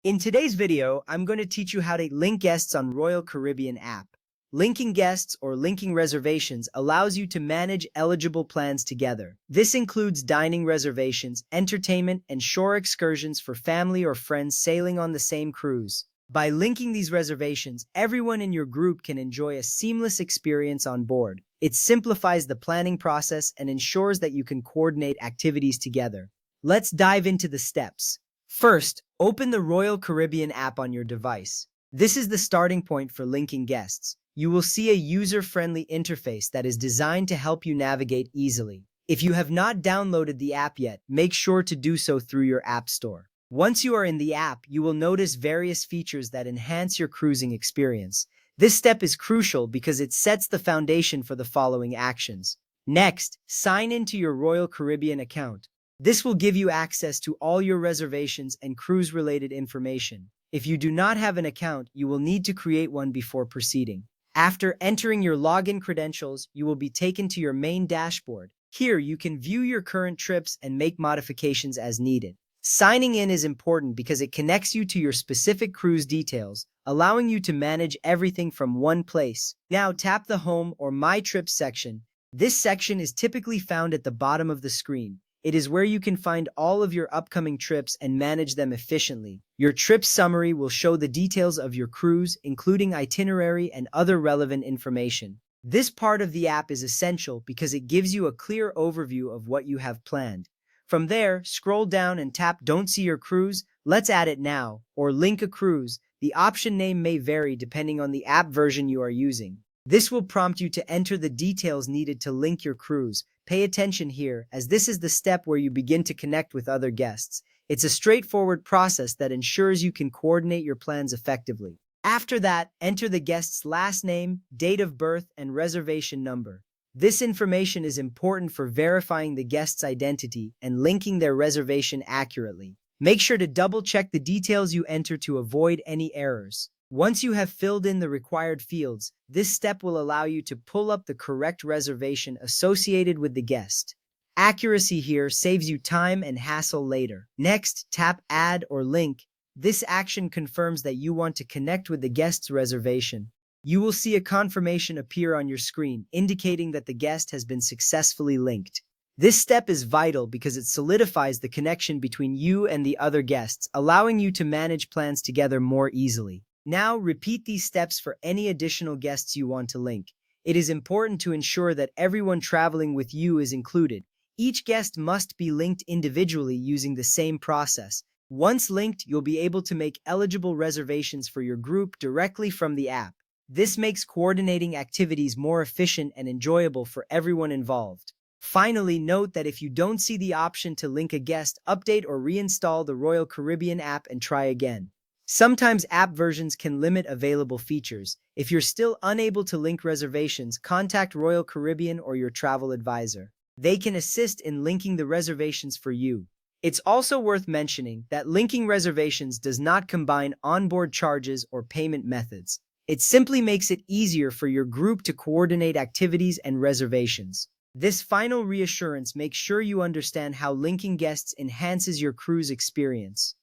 In today's video, I'm going to teach you how to link guests on Royal Caribbean app. Linking guests or linking reservations allows you to manage eligible plans together. This includes dining reservations, entertainment, and shore excursions for family or friends sailing on the same cruise. By linking these reservations, everyone in your group can enjoy a seamless experience on board. It simplifies the planning process and ensures that you can coordinate activities together. Let's dive into the steps. First, open the Royal Caribbean app on your device. This is the starting point for linking guests. You will see a user-friendly interface that is designed to help you navigate easily. If you have not downloaded the app yet, make sure to do so through your app store. Once you are in the app, you will notice various features that enhance your cruising experience. This step is crucial because it sets the foundation for the following actions. Next, sign into your Royal Caribbean account. This will give you access to all your reservations and cruise-related information. If you do not have an account, you will need to create one before proceeding. After entering your login credentials, you will be taken to your main dashboard. Here, you can view your current trips and make modifications as needed. Signing in is important because it connects you to your specific cruise details, allowing you to manage everything from one place. Now tap the Home or My Trips section. This section is typically found at the bottom of the screen. It is where you can find all of your upcoming trips and manage them efficiently. Your trip summary will show the details of your cruise, including itinerary and other relevant information. This part of the app is essential because it gives you a clear overview of what you have planned. From there, scroll down and tap Don't See Your Cruise, Let's Add It Now, or Link a Cruise. The option name may vary depending on the app version you are using. This will prompt you to enter the details needed to link your cruise. Pay attention here, as this is the step where you begin to connect with other guests. It's a straightforward process that ensures you can coordinate your plans effectively. After that, enter the guest's last name, date of birth, and reservation number. This information is important for verifying the guest's identity and linking their reservation accurately. Make sure to double-check the details you enter to avoid any errors. Once you have filled in the required fields, this step will allow you to pull up the correct reservation associated with the guest. Accuracy here saves you time and hassle later. Next, tap Add or Link. This action confirms that you want to connect with the guest's reservation. You will see a confirmation appear on your screen, indicating that the guest has been successfully linked. This step is vital because it solidifies the connection between you and the other guests, allowing you to manage plans together more easily. Now, repeat these steps for any additional guests you want to link. It is important to ensure that everyone traveling with you is included. Each guest must be linked individually using the same process. Once linked, you'll be able to make eligible reservations for your group directly from the app. This makes coordinating activities more efficient and enjoyable for everyone involved. Finally, note that if you don't see the option to link a guest, update or reinstall the Royal Caribbean app and try again. Sometimes app versions can limit available features. If you're still unable to link reservations, contact Royal Caribbean or your travel advisor. They can assist in linking the reservations for you. It's also worth mentioning that linking reservations does not combine onboard charges or payment methods. It simply makes it easier for your group to coordinate activities and reservations. This final reassurance makes sure you understand how linking guests enhances your cruise experience.